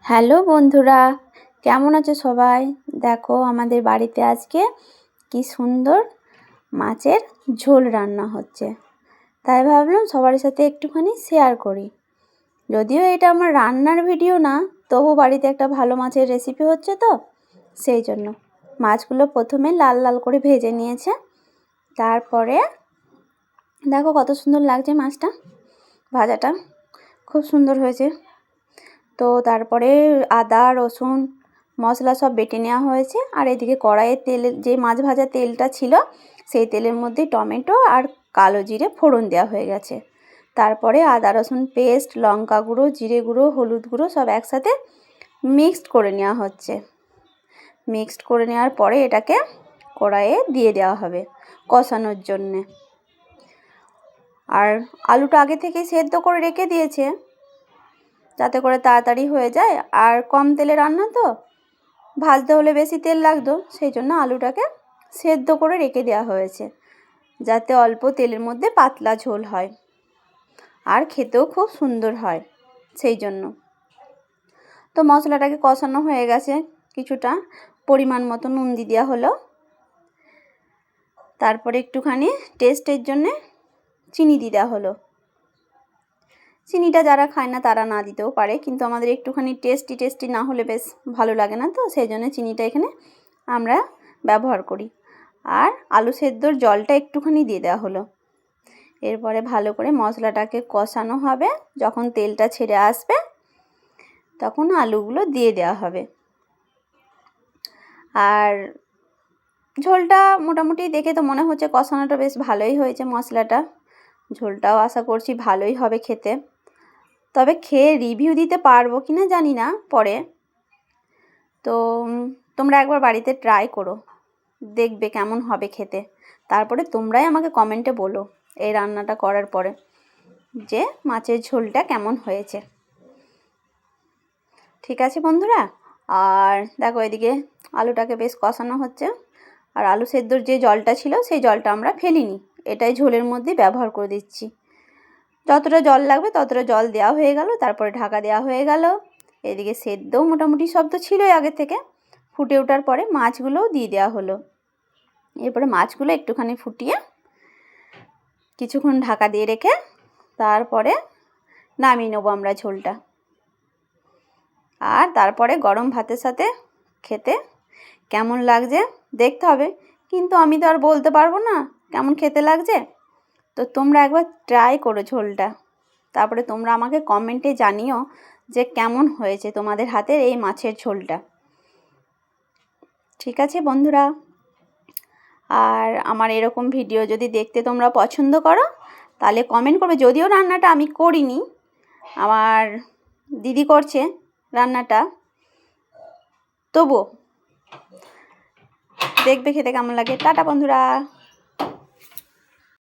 Hello বন্ধুরা, কেমন আছো সবাই? দেখো আমাদের বাড়িতে আজকে কি সুন্দর মাছের ঝোল রান্না হচ্ছে। তাই ভাবলাম সবার সাথে একটুখানি শেয়ার করি। যদিও এটা আমার রান্নার ভিডিও না, তবু বাড়িতে একটা ভালো মাছের রেসিপি হচ্ছে তো সেই জন্য। মাছগুলো প্রথমে লাল লাল করে ভেজে নিয়েছে। তারপরে দেখো কত সুন্দর লাগছে মাছটা, ভাজাটা খুব সুন্দর হয়েছে। তো তারপরে আদা রসুন মশলা সব বেটে নেওয়া হয়েছে। আর এদিকে কড়াইয়ের তেলের যে মাছ ভাজা তেলটা ছিল সেই তেলের মধ্যে টমেটো আর কালো জিরে ফোড়ন দেওয়া হয়ে গেছে। তারপরে আদা রসুন পেস্ট, লঙ্কা গুঁড়ো, জিরে গুঁড়ো, হলুদ গুঁড়ো সব একসাথে মিক্সড করে নেওয়া হচ্ছে। মিক্সড করে নেওয়ার পরে এটাকে কড়াইয়ে দিয়ে দেওয়া হবে কষানোর জন্যে। আর আলুটা আগে থেকে সেদ্ধ করে রেখে দিয়েছে যাতে করে তাড়াতাড়ি হয়ে যায়। আর কম তেলে রান্না তো, ভাজতে হলে বেশি তেল লাগতো, সেই জন্য আলুটাকে সেদ্ধ করে রেখে দেওয়া হয়েছে যাতে অল্প তেলের মধ্যে পাতলা ঝোল হয় আর খেতেও খুব সুন্দর হয় সেই জন্য। তো মশলাটাকে কষানো হয়ে গেছে, কিছুটা পরিমাণ মতো নুন দিয়ে দেওয়া হলো। তারপরে একটুখানি টেস্টের জন্যে চিনি দিয়ে দেওয়া হলো। চিনিটা যারা খায় না তারা না দিতেও পারে, কিন্তু আমাদের একটুখানি টেস্টি না হলে বেশ ভালো লাগে না, তো সেই জন্য চিনিটা এখানে আমরা ব্যবহার করি। আর আলু সেদ্ধর জলটা একটুখানি দিয়ে দেওয়া হলো। এরপরে ভালো করে মশলাটাকে কষানো হবে। যখন তেলটা ছেড়ে আসবে তখন আলুগুলো দিয়ে দেওয়া হবে। আর ঝোলটা মোটামুটি দেখে তো মনে হচ্ছে কষানোটা বেশ ভালোই হয়েছে মশলাটা। ঝোলটাও আশা করছি ভালোই হবে খেতে। তবে খেয়ে রিভিউ দিতে পারবো কি না জানি না পরে। তো তোমরা একবার বাড়িতে ট্রাই করো, দেখবে কেমন হবে খেতে। তারপরে তোমরাই আমাকে কমেন্টে বলো এই রান্নাটা করার পরে যে মাছের ঝোলটা কেমন হয়েছে। ঠিক আছে বন্ধুরা। আর দেখো এদিকে আলুটাকে বেশ কষানো হচ্ছে। আর আলু সেদ্ধর যে জলটা ছিল সেই জলটা আমরা ফেলিনি, এটাই ঝোলের মধ্যে ব্যবহার করে দিচ্ছি। যতটা জল লাগবে ততটা জল দেওয়া হয়ে গেল। তারপরে ঢাকা দেওয়া হয়ে গেল। এদিকে সেদ্ধও মোটামুটি সব তো ছিলই আগে থেকে। ফুটে ওঠার পরে মাছগুলোও দিয়ে দেওয়া হলো। এরপরে মাছগুলো একটুখানি ফুটিয়ে কিছুক্ষণ ঢাকা দিয়ে রেখে তারপরে নামিয়ে নেবো আমরা ঝোলটা। আর তারপরে গরম ভাতের সাথে খেতে কেমন লাগছে দেখতে হবে, কিন্তু আমি তো আর বলতে পারবো না কেমন খেতে লাগছে। তো তোমরা একবার ট্রাই করো ঝোলটা, তারপরে তোমরা আমাকে কমেন্টে জানিও যে কেমন হয়েছে তোমাদের হাতের এই মাছের ঝোলটা। ঠিক আছে বন্ধুরা। আর আমার এরকম ভিডিও যদি দেখতে তোমরা পছন্দ করো তাহলে কমেন্ট করবে। যদিও রান্নাটা আমি করিনি, আমার দিদি করছে রান্নাটা, তবুও দেখবে খেতে কেমন লাগে। টাটা বন্ধুরা।